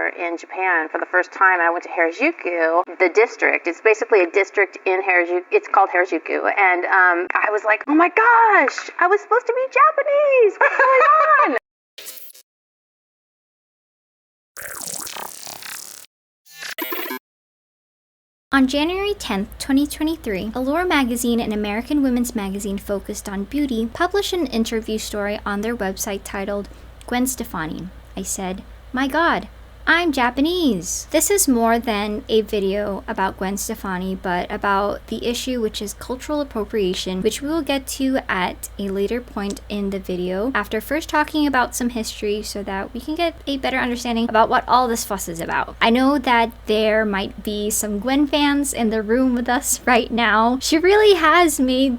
tour in Japan for the first time. I went to Harajuku, the district. It's basically a district in Harajuku. It's called Harajuku. And I was like, oh my gosh, I was supposed to be Japanese. What's going on? On January 10, 2023, Allure magazine, an American women's magazine focused on beauty, published an interview story on their website titled, Gwen Stefani. I said, my God, I'm Japanese. This is more than a video about Gwen Stefani, but about the issue, which is cultural appropriation, which we will get to at a later point in the video, after first talking about some history so that we can get a better understanding about what all this fuss is about. I know that there might be some Gwen fans in the room with us right now. She really has made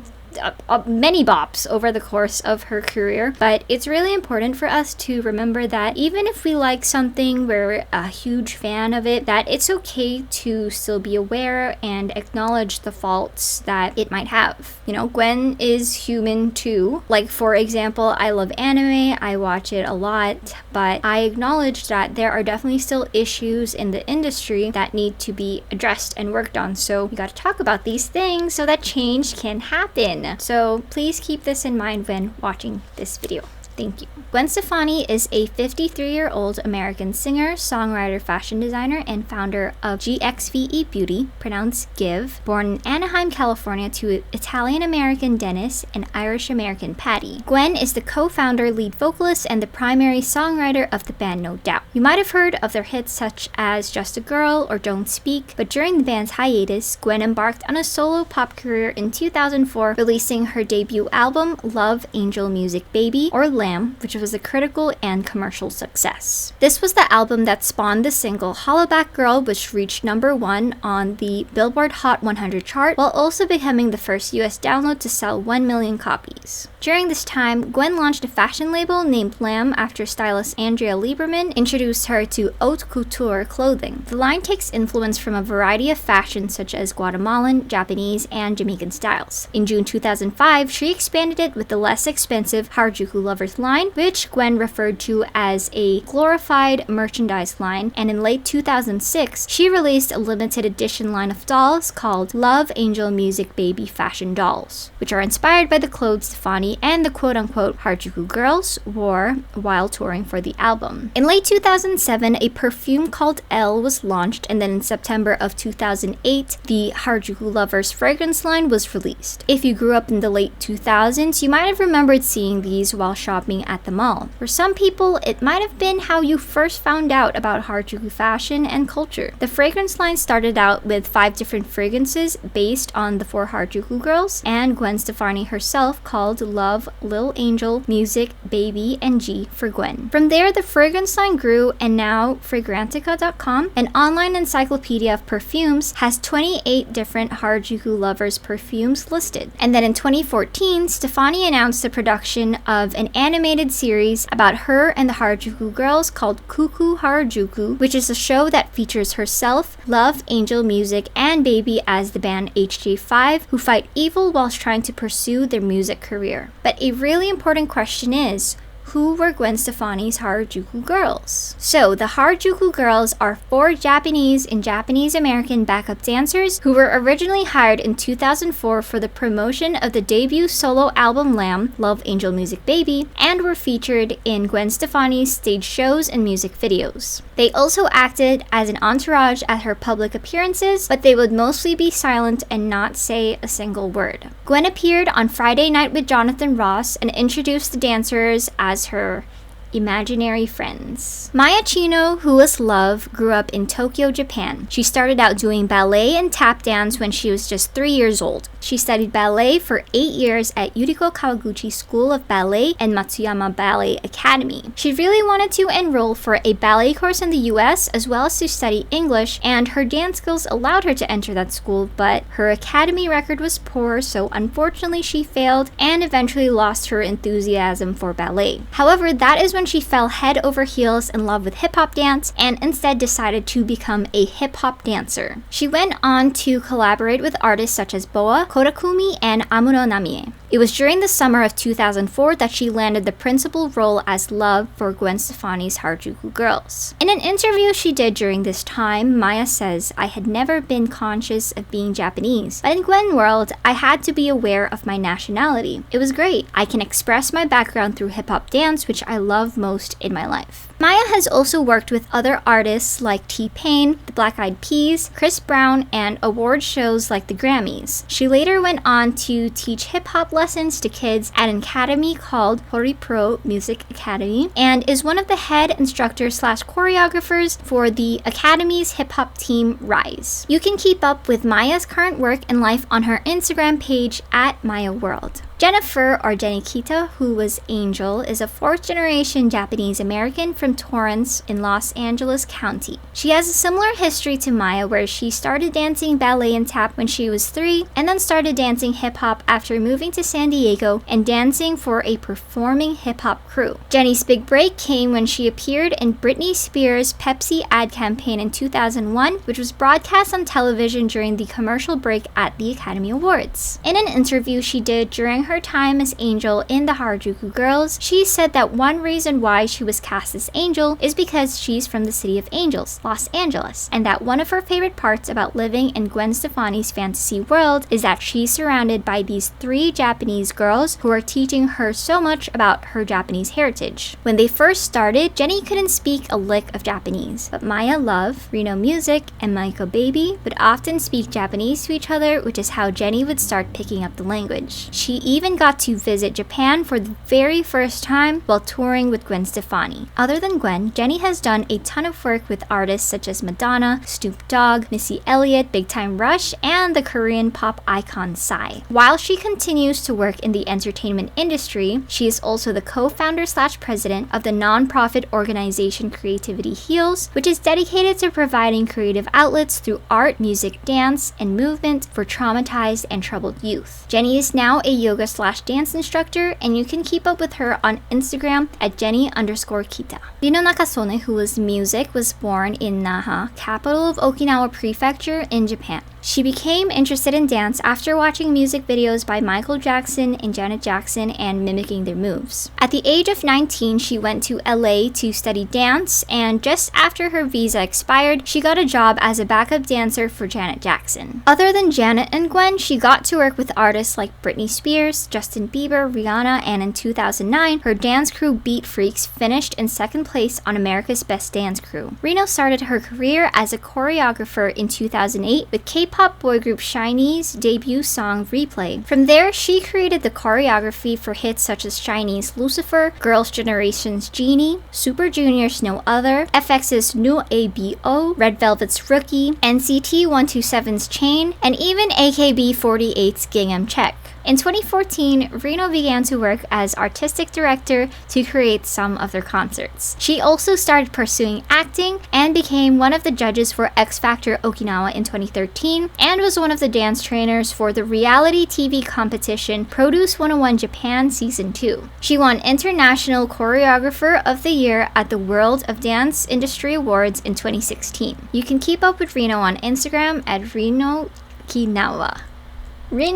many bops over the course of her career, but it's really important for us to remember that even if we like something, we're a huge fan of it, that it's okay to still be aware and acknowledge the faults that it might have. You know, Gwen is human too. Like, for example, I love anime, I watch it a lot, but I acknowledge that there are definitely still issues in the industry that need to be addressed and worked on. So we gotta talk about these things so that change can happen. So please keep this in mind when watching this video. Thank you. Gwen Stefani is a 53-year-old American singer, songwriter, fashion designer, and founder of GXVE Beauty, pronounced Give, born in Anaheim, California to Italian-American Dennis and Irish-American Patty. Gwen is the co-founder, lead vocalist, and the primary songwriter of the band No Doubt. You might have heard of their hits such as Just a Girl or Don't Speak, but during the band's hiatus, Gwen embarked on a solo pop career in 2004, releasing her debut album, Love, Angel, Music, Baby, or which was a critical and commercial success. This was the album that spawned the single Hollaback Girl, which reached #1 on the Billboard Hot 100 chart, while also becoming the first US download to sell 1 million copies. During this time, Gwen launched a fashion label named Lamb after stylist Andrea Lieberman introduced her to haute couture clothing. The line takes influence from a variety of fashions such as Guatemalan, Japanese, and Jamaican styles. In June 2005, she expanded it with the less expensive Harajuku Lovers line, which Gwen referred to as a glorified merchandise line, and in late 2006, she released a limited edition line of dolls called Love, Angel, Music, Baby Fashion Dolls, which are inspired by the clothes Stefani and the quote-unquote Harajuku Girls wore while touring for the album. In late 2007, a perfume called Elle was launched, and then in September of 2008, the Harajuku Lovers fragrance line was released. If you grew up in the late 2000s, you might have remembered seeing these while shopping at the mall. For some people, it might have been how you first found out about Harajuku fashion and culture. The fragrance line started out with 5 different fragrances based on the 4 Harajuku Girls and Gwen Stefani herself, called Love, Lil Angel, Music, Baby, and G for Gwen. From there, the fragrance line grew, and now Fragrantica.com, an online encyclopedia of perfumes, has 28 different Harajuku Lovers perfumes listed. And then in 2014, Stefani announced the production of an animated series about her and the Harajuku Girls called Cuckoo Harajuku, which is a show that features herself, Love, Angel, Music, and Baby as the band HJ5, who fight evil whilst trying to pursue their music career. But a really important question is, who were Gwen Stefani's Harajuku Girls? So, the Harajuku Girls are 4 Japanese and Japanese American backup dancers who were originally hired in 2004 for the promotion of the debut solo album Lamb, Love, Angel, Music, Baby, and were featured in Gwen Stefani's stage shows and music videos. They also acted as an entourage at her public appearances, but they would mostly be silent and not say a single word. Gwen appeared on Friday Night with Jonathan Ross and introduced the dancers as her imaginary friends. Maya Chino, who was Love, grew up in Tokyo, Japan. She started out doing ballet and tap dance when she was just 3 years old. She studied ballet for 8 years at Yuriko Kawaguchi School of Ballet and Matsuyama Ballet Academy. She really wanted to enroll for a ballet course in the US as well as to study English, and her dance skills allowed her to enter that school, but her academy record was poor, so unfortunately she failed and eventually lost her enthusiasm for ballet. However, that is when she fell head over heels in love with hip-hop dance and instead decided to become a hip-hop dancer. She went on to collaborate with artists such as Boa, Korakumi, and Amuro Namie. It was during the summer of 2004 that she landed the principal role as Love for Gwen Stefani's Harajuku Girls. In an interview she did during this time, Maya says, "I had never been conscious of being Japanese, but in Gwen World, I had to be aware of my nationality. It was great. I can express my background through hip-hop dance, which I love most in my life." Maya has also worked with other artists like T-Pain, the Black Eyed Peas, Chris Brown, and award shows like the Grammys. She later went on to teach hip-hop lessons to kids at an academy called Hori Pro Music Academy and is one of the head instructors/choreographers for the Academy's hip-hop team Rise. You can keep up with Maya's current work and life on her Instagram page at Maya World. Jennifer, or Jenny Kita, who was Angel, is a fourth-generation Japanese American from Torrance in Los Angeles County. She has a similar history to Maya, where she started dancing ballet and tap when she was 3 and then started dancing hip-hop after moving to San Diego and dancing for a performing hip-hop crew. Jenny's big break came when she appeared in Britney Spears' Pepsi ad campaign in 2001, which was broadcast on television during the commercial break at the Academy Awards. In an interview she did during her time as Angel in the Harajuku Girls, she said that one reason why she was cast as Angel is because she's from the City of Angels, Los Angeles, and that one of her favorite parts about living in Gwen Stefani's fantasy world is that she's surrounded by these 3 Japanese girls who are teaching her so much about her Japanese heritage. When they first started, Jenny couldn't speak a lick of Japanese, but Maya Love, Reno Music, and Maiko Baby would often speak Japanese to each other, which is how Jenny would start picking up the language. She even got to visit Japan for the very first time while touring with Gwen Stefani. Other than Gwen, Jenny has done a ton of work with artists such as Madonna, Snoop Dogg, Missy Elliott, Big Time Rush, and the Korean pop icon Psy. While she continues to work in the entertainment industry, she is also the co-founder/president of the non-profit organization Creativity Heals, which is dedicated to providing creative outlets through art, music, dance, and movement for traumatized and troubled youth. Jenny is now a yoga/dance instructor, and you can keep up with her on Instagram at Jenny_Kita. Rino Nakasone, who was music, was born in Naha, capital of Okinawa Prefecture in Japan. She became interested in dance after watching music videos by Michael Jackson and Janet Jackson and mimicking their moves. At the age of 19, she went to LA to study dance, and just after her visa expired, she got a job as a backup dancer for Janet Jackson. Other than Janet and Gwen, she got to work with artists like Britney Spears, Justin Bieber, Rihanna, and in 2009, her dance crew Beat Freaks finished in second place on America's Best Dance Crew. Reno started her career as a choreographer in 2008 with K-pop boy group SHINee's debut song Replay. From there, she created the choreography for hits such as SHINee's Lucifer, Girls' Generation's Genie, Super Junior's No Other, FX's New ABO, Red Velvet's Rookie, NCT 127's Chain, and even AKB48's Gingham Check. In 2014, Reno began to work as artistic director to create some of their concerts. She also started pursuing acting and became one of the judges for X Factor Okinawa in 2013 and was one of the dance trainers for the reality TV competition Produce 101 Japan Season 2. She won International Choreographer of the Year at the World of Dance Industry Awards in 2016. You can keep up with Reno on Instagram at Rin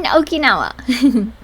Okinawa.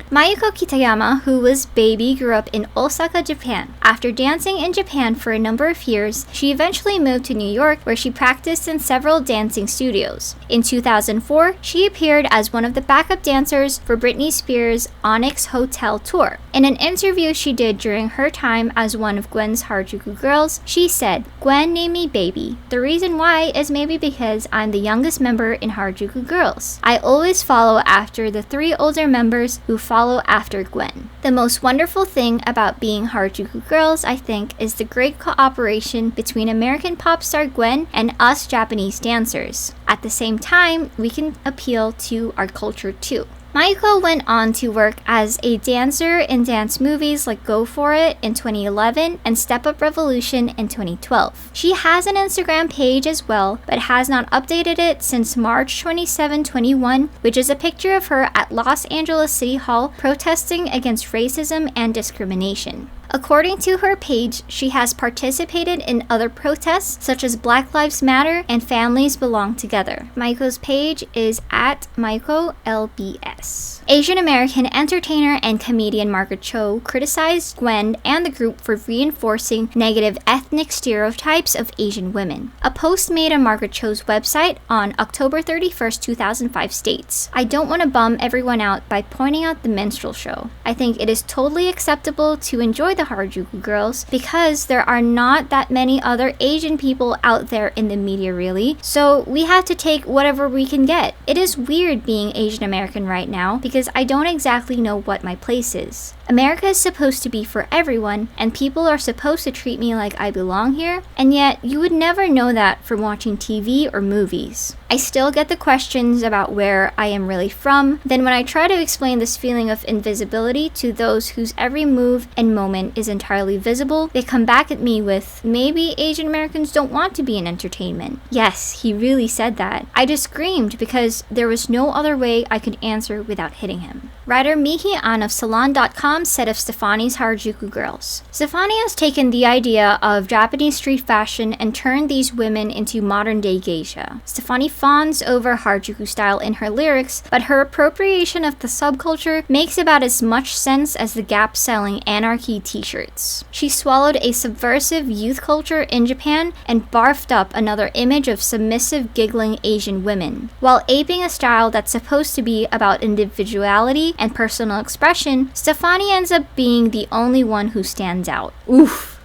Mayuko Kitayama, who was Baby, grew up in Osaka, Japan. After dancing in Japan for a number of years, she eventually moved to New York, where she practiced in several dancing studios. In 2004, she appeared as one of the backup dancers for Britney Spears' Onyx Hotel tour. In an interview she did during her time as one of Gwen's Harajuku Girls, she said, "Gwen named me Baby. The reason why is maybe because I'm the youngest member in Harajuku Girls. I always follow after the 3 older members who follow after Gwen. The most wonderful thing about being Harajuku Girls, I think, is the great cooperation between American pop star Gwen and us Japanese dancers. At the same time, we can appeal to our culture too." Mayuko went on to work as a dancer in dance movies like Go For It in 2011 and Step Up Revolution in 2012. She has an Instagram page as well, but has not updated it since March 27, 2021, which is a picture of her at Los Angeles City Hall protesting against racism and discrimination. According to her page, she has participated in other protests such as Black Lives Matter and Families Belong Together. Maiko's page is at MaikoLBS. Asian American entertainer and comedian Margaret Cho criticized Gwen and the group for reinforcing negative ethnic stereotypes of Asian women. A post made on Margaret Cho's website on October 31st, 2005 states, "I don't want to bum everyone out by pointing out the minstrel show. I think it is totally acceptable to enjoy the Harajuku Girls because there are not that many other Asian people out there in the media really, so we have to take whatever we can get. It is weird being Asian American right now because I don't exactly know what my place is. America is supposed to be for everyone, and people are supposed to treat me like I belong here, and yet you would never know that from watching TV or movies. I still get the questions about where I am really from. Then when I try to explain this feeling of invisibility to those whose every move and moment is entirely visible, they come back at me with, maybe Asian Americans don't want to be in entertainment." Yes, he really said that. I just screamed because there was no other way I could answer without hitting him. Writer Mihi An of Salon.com said of Stefani's Harajuku Girls, "Stefani has taken the idea of Japanese street fashion and turned these women into modern-day geisha. Stefani fawns over Harajuku style in her lyrics, but her appropriation of the subculture makes about as much sense as the Gap selling Anarchy t-shirts. She swallowed a subversive youth culture in Japan and barfed up another image of submissive, giggling Asian women. While aping a style that's supposed to be about individuality and personal expression, Stefani ends up being the only one who stands out." Oof.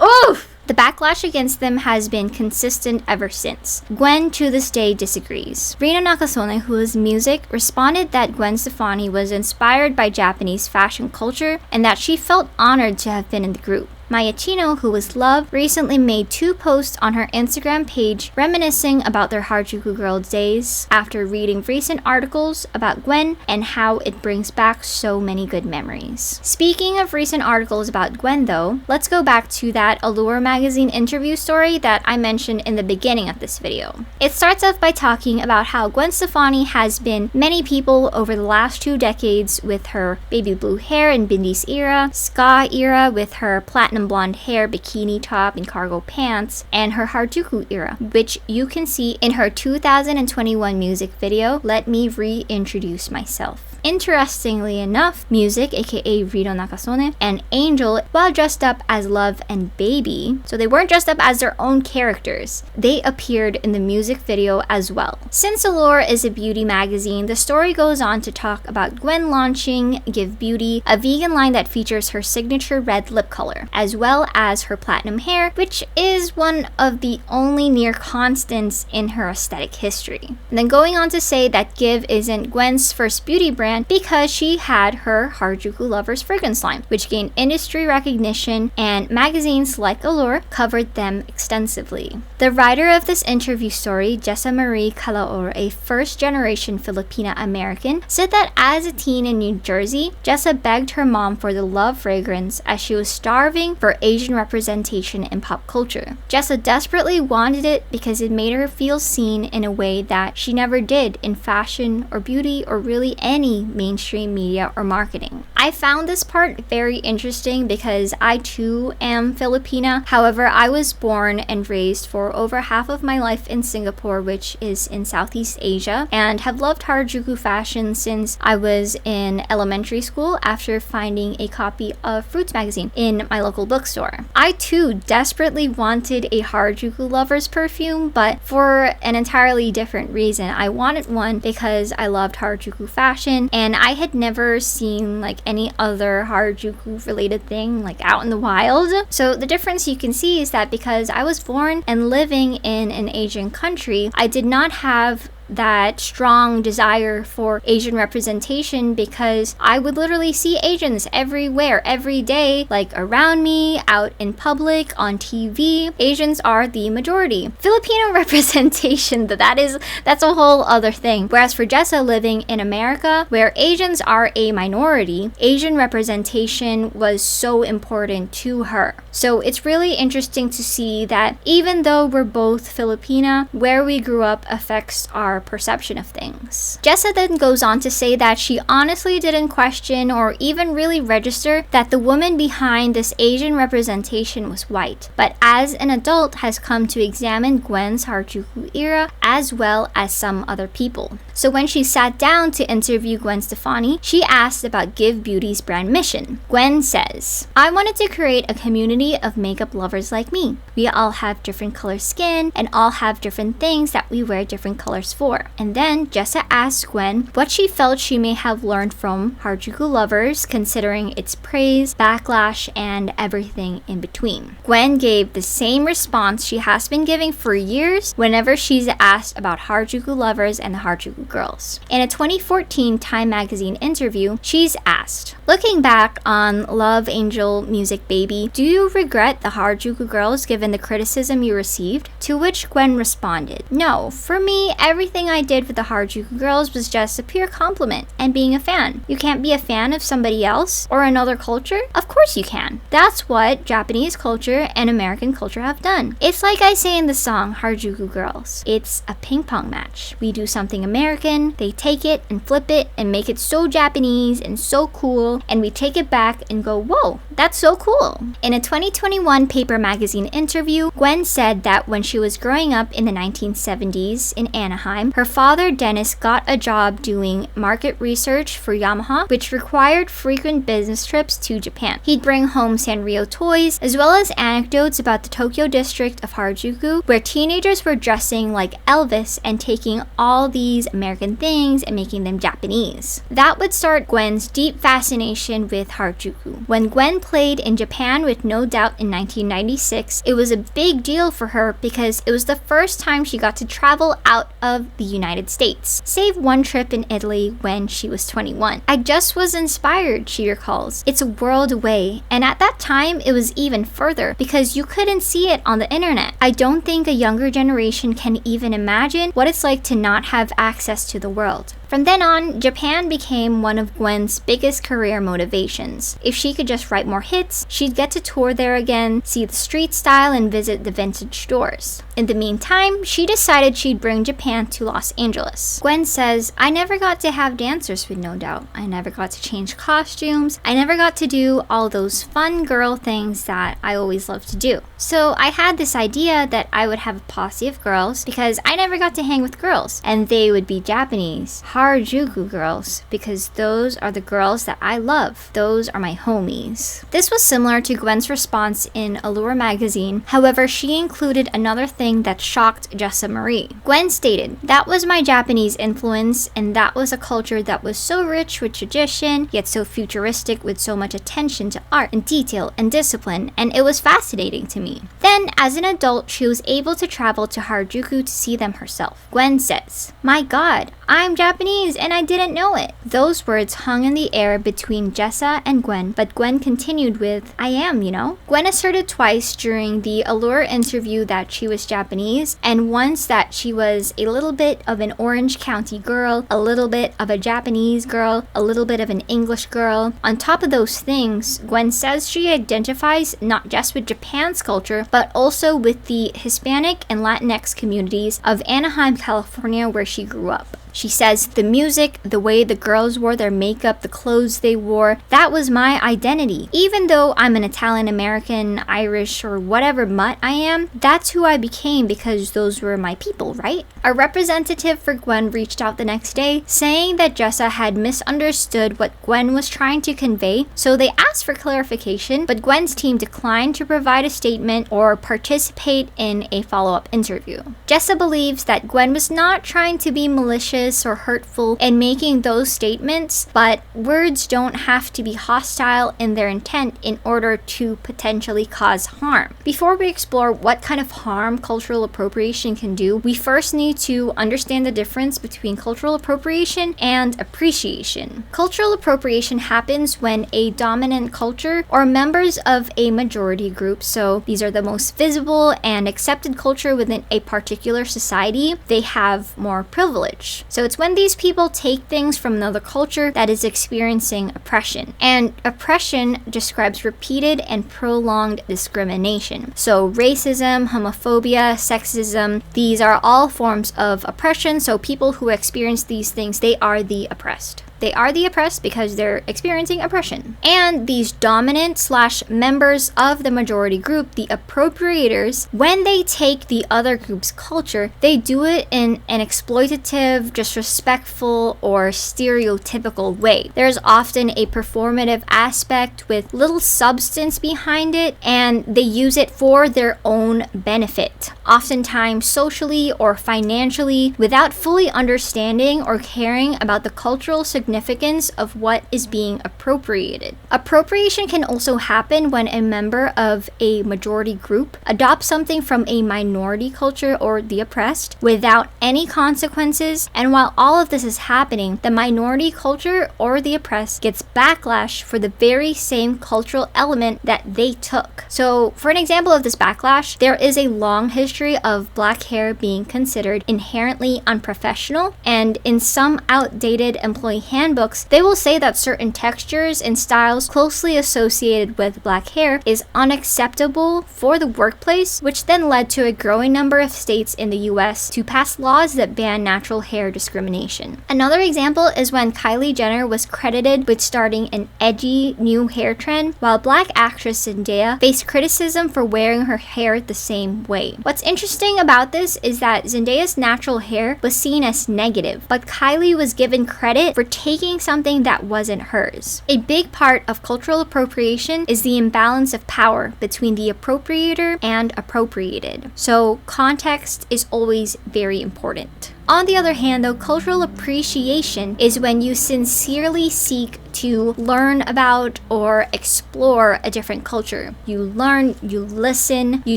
Oof! The backlash against them has been consistent ever since. Gwen to this day disagrees. Rina Nakasone, who is music, responded that Gwen Stefani was inspired by Japanese fashion culture and that she felt honored to have been in the group. Maya Chino, who is Love, recently made 2 posts on her Instagram page reminiscing about their Harajuku Girl days after reading recent articles about Gwen and how it brings back so many good memories. Speaking of recent articles about Gwen though, let's go back to that Allure magazine interview story that I mentioned in the beginning of this video. It starts off by talking about how Gwen Stefani has been many people over the last 2 decades with her baby blue hair in Bindi's era, ska era with her platinum blonde hair, bikini top, and cargo pants, and her Harajuku era, which you can see in her 2021 music video, Let Me Reintroduce Myself. Interestingly enough, Music, aka Rino Nakasone, and Angel, while dressed up as Love and Baby, so they weren't dressed up as their own characters, they appeared in the music video as well. Since Allure is a beauty magazine, the story goes on to talk about Gwen launching Give Beauty, a vegan line that features her signature red lip color, as well as her platinum hair, which is one of the only near constants in her aesthetic history. And then going on to say that Give isn't Gwen's first beauty brand because she had her Harajuku Lovers fragrance line, which gained industry recognition, and magazines like Allure covered them extensively. The writer of this interview story, Jessa Marie Calaor, a first-generation Filipina American, said that as a teen in New Jersey, Jessa begged her mom for the Love fragrance as she was starving for Asian representation in pop culture. Jessa desperately wanted it because it made her feel seen in a way that she never did in fashion or beauty or really any mainstream media or marketing. I found this part very interesting because I too am Filipina. However, I was born and raised for over half of my life in Singapore, which is in Southeast Asia, and have loved Harajuku fashion since I was in elementary school after finding a copy of Fruits magazine in my local bookstore. I too desperately wanted a Harajuku Lovers perfume, but for an entirely different reason. I wanted one because I loved Harajuku fashion, and I had never seen like any other Harajuku related thing like out in the wild. So the difference you can see is that because I was born and living in an Asian country, I did not have that strong desire for Asian representation because I would literally see Asians everywhere, every day, like around me, out in public, on TV. Asians are the majority. Filipino representation, that's a whole other thing. Whereas for Jessa living in America, where Asians are a minority, Asian representation was so important to her. So it's really interesting to see that even though we're both Filipina, where we grew up affects our our perception of things. Jessa then goes on to say that she honestly didn't question or even really register that the woman behind this Asian representation was white, but as an adult has come to examine Gwen's Harajuku era as well as some other people. So when she sat down to interview Gwen Stefani, she asked about Give Beauty's brand mission. Gwen says, "I wanted to create a community of makeup lovers like me. We all have different color skin and all have different things that we wear different colors for." And then Jessa asked Gwen what she felt she may have learned from Harajuku lovers, considering its praise, backlash, and everything in between. Gwen gave the same response she has been giving for years whenever she's asked about Harajuku lovers and the Harajuku Girls. In a 2014 Time magazine interview, she's asked, "Looking back on Love Angel Music Baby, do you regret the Harajuku Girls given the criticism you received?" To which Gwen responded, "No, for me, everything I did with the Harajuku Girls was just a pure compliment and being a fan. You can't be a fan of somebody else or another culture? Of course you can. That's what Japanese culture and American culture have done. It's like I say in the song Harajuku Girls. It's a ping pong match. We do something American, they take it and flip it and make it so Japanese and so cool, and we take it back and go, whoa, that's so cool." In a 2021 Paper magazine interview, Gwen said that when she was growing up in the 1970s in Anaheim, her father Dennis got a job doing market research for Yamaha, which required frequent business trips to Japan. He'd bring home Sanrio toys, as well as anecdotes about the Tokyo district of Harajuku, where teenagers were dressing like Elvis and taking all these American things and making them Japanese. That would start Gwen's deep fascination with Harajuku. When Gwen played in Japan with No Doubt in 1996, it was a big deal for her because it was the first time she got to travel out of the United States, save one trip in Italy when she was 21. "I just was inspired," she recalls. "It's a world away, and at that time it was even further because you couldn't see it on the internet. I don't think a younger generation can even imagine what it's like to not have access to the world." From then on, Japan became one of Gwen's biggest career motivations. If she could just write more hits, she'd get to tour there again, see the street style, and visit the vintage stores. In the meantime, she decided she'd bring Japan to Los Angeles. Gwen says, "I never got to have dancers with No Doubt. I never got to change costumes. I never got to do all those fun girl things that I always loved to do. So I had this idea that I would have a posse of girls because I never got to hang with girls, and they would be Japanese, Harajuku girls, because those are the girls that I love. Those are my homies." This was similar to Gwen's response in Allure magazine. However, she included another thing that shocked Jessa Marie. Gwen stated, "That was my Japanese influence, and that was a culture that was so rich with tradition, yet so futuristic with so much attention to art and detail and discipline, and it was fascinating to me." Then, as an adult, she was able to travel to Harajuku to see them herself. Gwen says, "My God, I'm Japanese and I didn't know it." Those words hung in the air between Jessa and Gwen, but Gwen continued with, "I am, you know." Gwen asserted twice during the Allure interview that she was Japanese, and once that she was a little bit of an Orange County girl, a little bit of a Japanese girl, a little bit of an English girl. On top of those things, Gwen says she identifies not just with Japan's culture, but also with the Hispanic and Latinx communities of Anaheim, California, where she grew up. She says, "The music, the way the girls wore their makeup, the clothes they wore, that was my identity. Even though I'm an Italian American, Irish, or whatever mutt I am, that's who I became because those were my people, right?" A representative for Gwen reached out the next day, saying that Jessa had misunderstood what Gwen was trying to convey, so they asked for clarification, but Gwen's team declined to provide a statement or participate in a follow-up interview. Jessa believes that Gwen was not trying to be malicious or hurtful in making those statements, but words don't have to be hostile in their intent in order to potentially cause harm. Before we explore what kind of harm cultural appropriation can do, we first need to understand the difference between cultural appropriation and appreciation. Cultural appropriation happens when a dominant culture or members of a majority group, so these are the most visible and accepted culture within a particular society, they have more privilege. So it's when these people take things from another culture that is experiencing oppression. And oppression describes repeated and prolonged discrimination. So racism, homophobia, sexism, these are all forms of oppression. So people who experience these things, they are the oppressed. They are the oppressed because they're experiencing oppression. And these dominant/members of the majority group, the appropriators, when they take the other group's culture, they do it in an exploitative, disrespectful, or stereotypical way. There's often a performative aspect with little substance behind it, and they use it for their own benefit, oftentimes socially or financially, without fully understanding or caring about the cultural significance of what is being appropriated. Appropriation can also happen when a member of a majority group adopts something from a minority culture or the oppressed without any consequences, and while all of this is happening, the minority culture or the oppressed gets backlash for the very same cultural element that they took. So, for an example of this backlash, there is a long history of black hair being considered inherently unprofessional, and in some outdated employee handbooks, they will say that certain textures and styles closely associated with black hair is unacceptable for the workplace, which then led to a growing number of states in the US to pass laws that ban natural hair discrimination. Another example is when Kylie Jenner was credited with starting an edgy new hair trend, while black actress Zendaya faced criticism for wearing her hair the same way. What's interesting about this is that Zendaya's natural hair was seen as negative, but Kylie was given credit for taking something that wasn't hers. A big part of cultural appropriation is the imbalance of power between the appropriator and appropriated. So context is always very important. On the other hand, though, cultural appreciation is when you sincerely seek to learn about or explore a different culture. You learn, you listen, you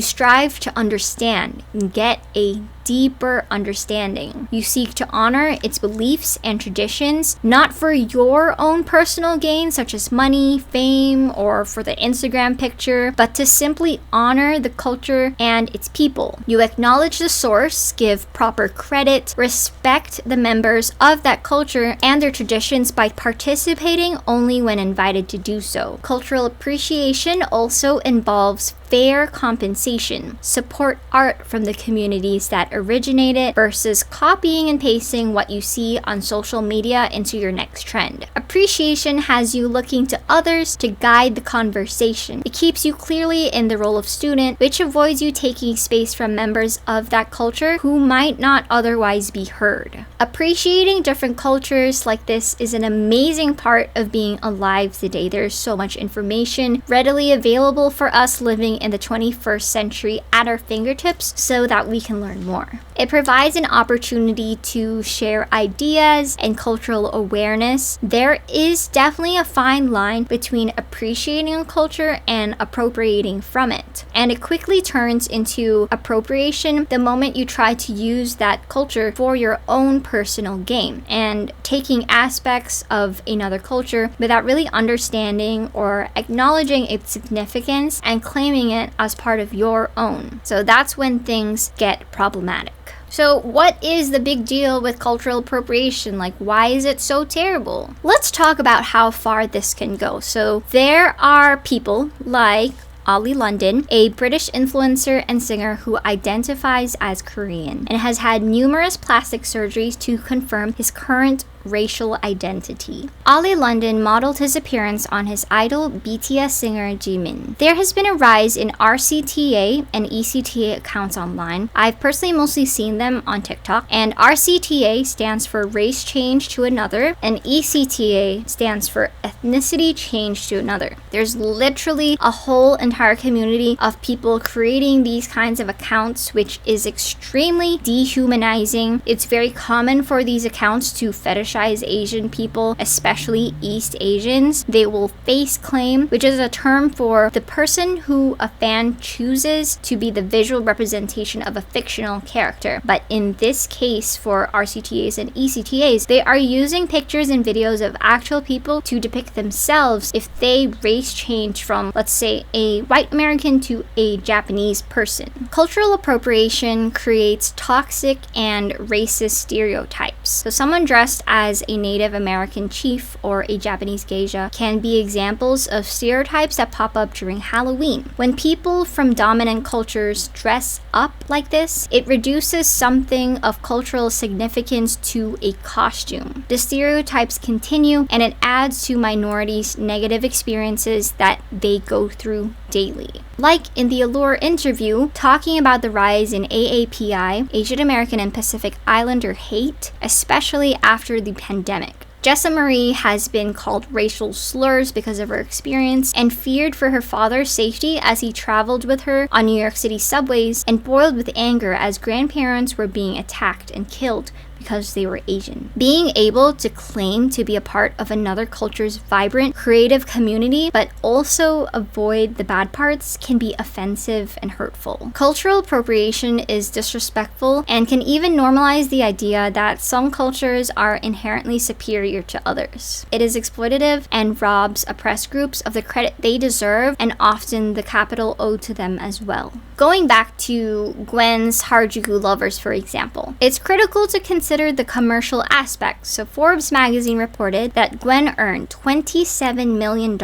strive to understand and get a deeper understanding. You seek to honor its beliefs and traditions, not for your own personal gain, such as money, fame, or for the Instagram picture, but to simply honor the culture and its people. You acknowledge the source, give proper credit, respect the members of that culture and their traditions by participating only when invited to do so. Cultural appreciation also involves fair compensation. Support art from the communities that originated versus copying and pasting what you see on social media into your next trend. Appreciation has you looking to others to guide the conversation. It keeps you clearly in the role of student, which avoids you taking space from members of that culture who might not otherwise be heard. Appreciating different cultures like this is an amazing part of being alive today. There's so much information readily available for us living in the 21st century at our fingertips so that we can learn more. It provides an opportunity to share ideas and cultural awareness. There is definitely a fine line between appreciating a culture and appropriating from it. And it quickly turns into appropriation the moment you try to use that culture for your own personal gain and taking aspects of another culture without really understanding or acknowledging its significance and claiming it as part of your own. So that's when things get problematic. So what is the big deal with cultural appropriation? Like, why is it so terrible? Let's talk about how far this can go. So there are people like Ollie London, a British influencer and singer who identifies as Korean and has had numerous plastic surgeries to confirm his current racial identity. Ollie London modeled his appearance on his idol BTS singer Jimin. There has been a rise in RCTA and ECTA accounts online. I've personally mostly seen them on TikTok, and RCTA stands for race change to another, and ECTA stands for ethnicity change to another. There's literally a whole entire community of people creating these kinds of accounts, which is extremely dehumanizing. It's very common for these accounts to fetishize fetishize Asian people, especially East Asians. They will face claim, which is a term for the person who a fan chooses to be the visual representation of a fictional character. But in this case, for RCTAs and ECTAs, they are using pictures and videos of actual people to depict themselves if they race change from, let's say, a white American to a Japanese person. Cultural appropriation creates toxic and racist stereotypes. So someone dressed as a Native American chief or a Japanese geisha can be examples of stereotypes that pop up during Halloween. When people from dominant cultures dress up like this, it reduces something of cultural significance to a costume. The stereotypes continue, and it adds to minorities' negative experiences that they go through daily. Like in the Allure interview, talking about the rise in AAPI, Asian American and Pacific Islander hate, especially after the pandemic. Jessa Marie has been called racial slurs because of her experience and feared for her father's safety as he traveled with her on New York City subways, and boiled with anger as grandparents were being attacked and killed because they were Asian. Being able to claim to be a part of another culture's vibrant, creative community, but also avoid the bad parts, can be offensive and hurtful. Cultural appropriation is disrespectful and can even normalize the idea that some cultures are inherently superior to others. It is exploitative and robs oppressed groups of the credit they deserve, and often the capital owed to them as well. Going back to Gwen's Harajuku lovers, for example, it's critical to consider the commercial aspect. So Forbes magazine reported that Gwen earned $27 million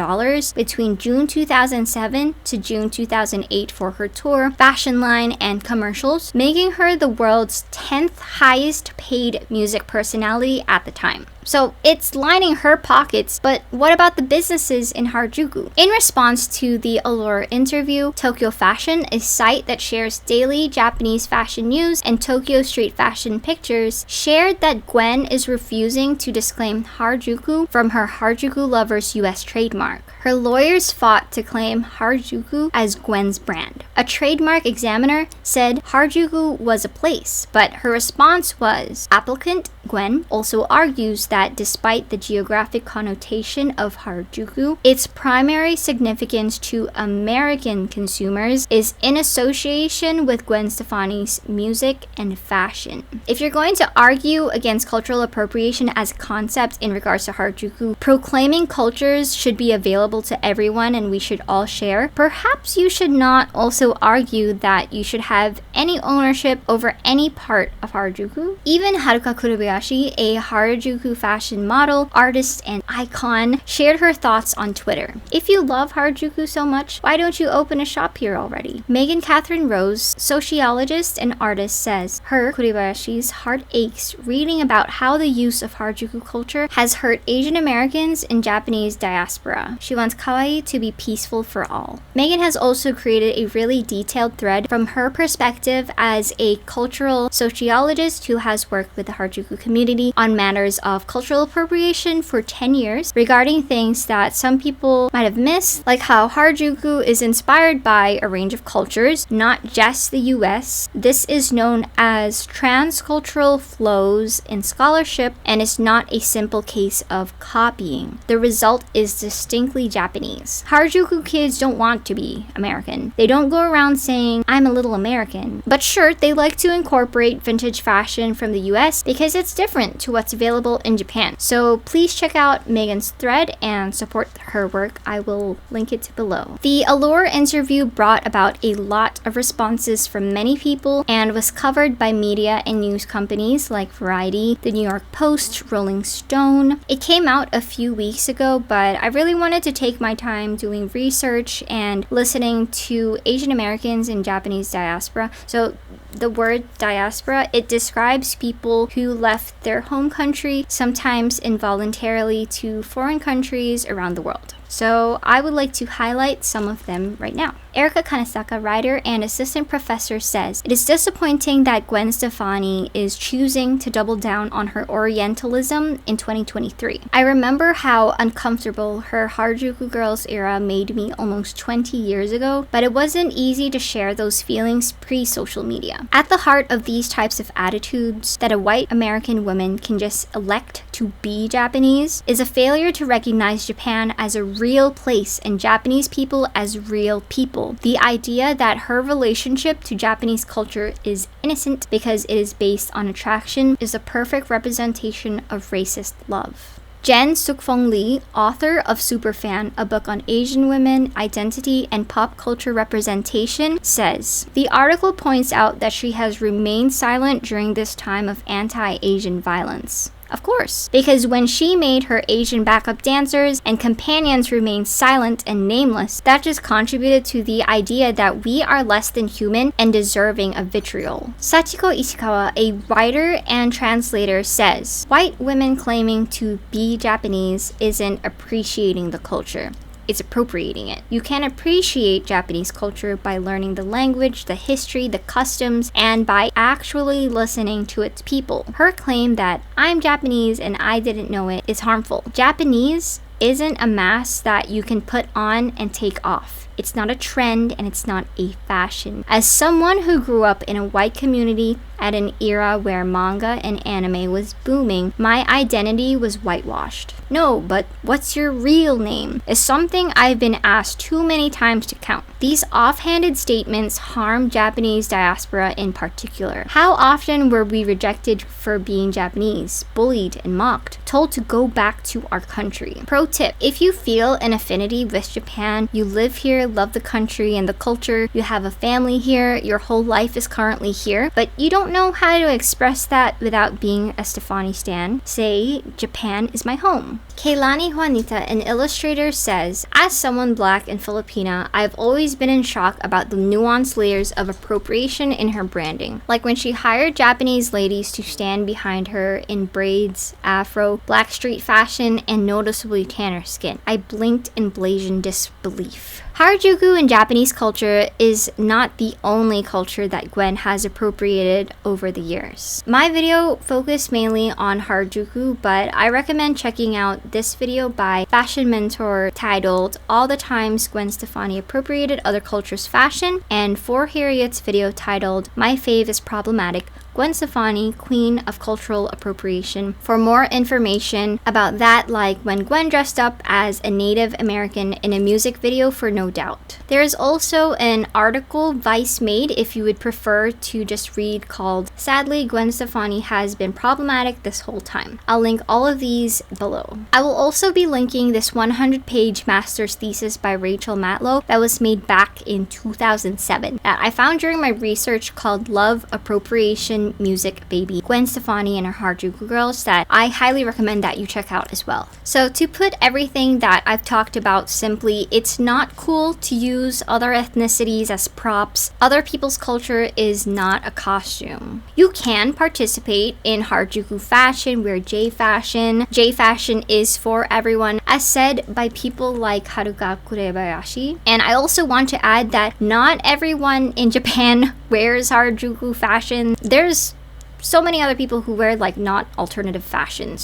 between June 2007 to June 2008 for her tour, fashion line, and commercials, making her the world's 10th highest paid music personality at the time. So it's lining her pockets, but what about the businesses in Harajuku? In response to the Allure interview, Tokyo Fashion, a site that shares daily Japanese fashion news and Tokyo street fashion pictures, shared that Gwen is refusing to disclaim Harajuku from her Harajuku Lovers US trademark. Her lawyers fought to claim Harajuku as Gwen's brand. A trademark examiner said Harajuku was a place, but her response was, applicant Gwen also argues that despite the geographic connotation of Harajuku, its primary significance to American consumers is in association with Gwen Stefani's music and fashion. If you're going to argue against cultural appropriation as a concept in regards to Harajuku, proclaiming cultures should be available to everyone and we should all share, perhaps you should not also argue that you should have any ownership over any part of Harajuku. Even Haruka Kurobayashi, a Harajuku fashion model, artist, and icon, shared her thoughts on Twitter. If you love Harajuku so much, why don't you open a shop here already? Megan Catherine Rose, sociologist and artist, says her, Kurobayashi's, heart aches reading about how the use of Harajuku culture has hurt Asian Americans in Japanese diaspora. She wants kawaii to be peaceful for all. Megan has also created a really detailed thread from her perspective as a cultural sociologist who has worked with the Harajuku community on matters of cultural appropriation for 10 years, regarding things that some people might have missed, like how Harajuku is inspired by a range of cultures, not just the US. This is known as transcultural flows in scholarship and is not a simple case of copying. The result is distinctly Japanese. Harajuku kids don't want to be American. They don't go around saying, I'm a little American. But sure, they like to incorporate vintage fashion from the US because it's different to what's available in Japan. So please check out Megan's thread and support her work. I will link it below. The Allure interview brought about a lot of responses from many people and was covered by media and news companies like Variety, The New York Post, Rolling Stone. It came out a few weeks ago, but I really wanted to take my time doing research and listening to Asian Americans in Japanese diaspora. So the word diaspora, it describes people who left their home country, sometimes involuntarily, to foreign countries around the world. So I would like to highlight some of them right now. Erika Kanesaka, writer and assistant professor, says, "It is disappointing that Gwen Stefani is choosing to double down on her Orientalism in 2023. I remember how uncomfortable her Harajuku Girls era made me almost 20 years ago, but it wasn't easy to share those feelings pre-social media. At the heart of these types of attitudes that a white American woman can just elect to be Japanese is a failure to recognize Japan as a real place and Japanese people as real people. The idea that her relationship to Japanese culture is innocent because it is based on attraction is a perfect representation of racist love." Jen Sukfong Lee, author of Superfan, a book on Asian women, identity, and pop culture representation, says, "The article points out that she has remained silent during this time of anti-Asian violence. Of course, because when she made her Asian backup dancers and companions remain silent and nameless, that just contributed to the idea that we are less than human and deserving of vitriol." Sachiko Ishikawa, a writer and translator, says, "White women claiming to be Japanese isn't appreciating the culture. It's appropriating it. You can appreciate Japanese culture by learning the language, the history, the customs, and by actually listening to its people. Her claim that I'm Japanese and I didn't know it is harmful. Japanese isn't a mask that you can put on and take off. It's not a trend and it's not a fashion. As someone who grew up in a white community at an era where manga and anime was booming, my identity was whitewashed. No, but what's your real name? Is something I've been asked too many times to count. These offhanded statements harm Japanese diaspora in particular. How often were we rejected for being Japanese, bullied and mocked, told to go back to our country? Pro tip, if you feel an affinity with Japan, you live here, love the country and the culture, you have a family here, your whole life is currently here, but you don't know how to express that without being a Stefani stan, say, Japan is my home." Keilani Juanita, an illustrator, says, "As someone black and Filipina, I've always been in shock about the nuanced layers of appropriation in her branding. Like when she hired Japanese ladies to stand behind her in braids, afro, black street fashion, and noticeably tanner skin. I blinked in Blasian disbelief." Harajuku in Japanese culture is not the only culture that Gwen has appropriated over the years. My video focused mainly on Harajuku, but I recommend checking out this video by Fashion Mentor titled "All the Times Gwen Stefani Appropriated Other Cultures' Fashion," and For Harriet's video titled "My Fave is Problematic, Gwen Stefani, Queen of Cultural Appropriation," for more information about that, like when Gwen dressed up as a Native American in a music video for No Doubt. There is also an article Vice made if you would prefer to just read called "Sadly, Gwen Stefani has been problematic this whole time." I'll link all of these below. I will also be linking this 100-page master's thesis by Rachel Matlow that was made back in 2007 that I found during my research called "Love, Appropriation, Music, Baby, Gwen Stefani and her Harajuku Girls," that I highly recommend that you check out as well. So to put everything that I've talked about simply, it's not cool to use other ethnicities as props. Other people's culture is not a costume. You can participate in Harajuku fashion, wear J fashion. J fashion is for everyone, as said by people like Haruka Kurebayashi. And I also want to add that not everyone in Japan wears Harajuku fashion. There's so many other people who wear like not alternative fashion,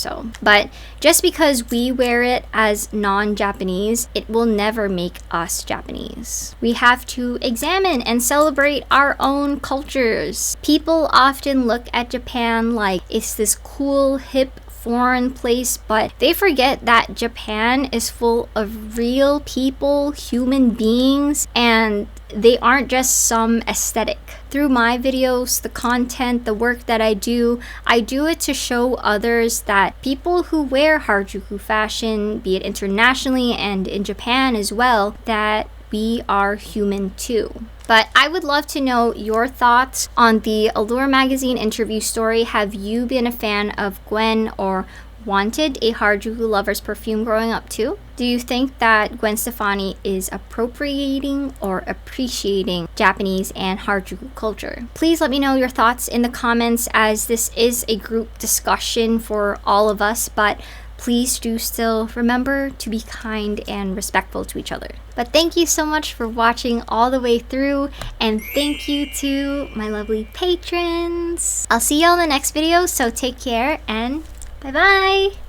but just because we wear it as non-Japanese, it will never make us Japanese. We have to examine and celebrate our own cultures. People often look at Japan like it's this cool, hip, foreign place, but they forget that Japan is full of real people, human beings, and they aren't just some aesthetic. Through my videos, the content, the work that I do it to show others that people who wear Harajuku fashion, be it internationally and in Japan as well, that we are human too. But I would love to know your thoughts on the Allure magazine interview story. Have you been a fan of Gwen or wanted a Harajuku lover's perfume growing up too? Do you think that Gwen Stefani is appropriating or appreciating Japanese and Harajuku culture? Please let me know your thoughts in the comments, as this is a group discussion for all of us, but please do still remember to be kind and respectful to each other. But thank you so much for watching all the way through, and thank you to my lovely patrons. I'll see y'all in the next video, so take care and bye bye!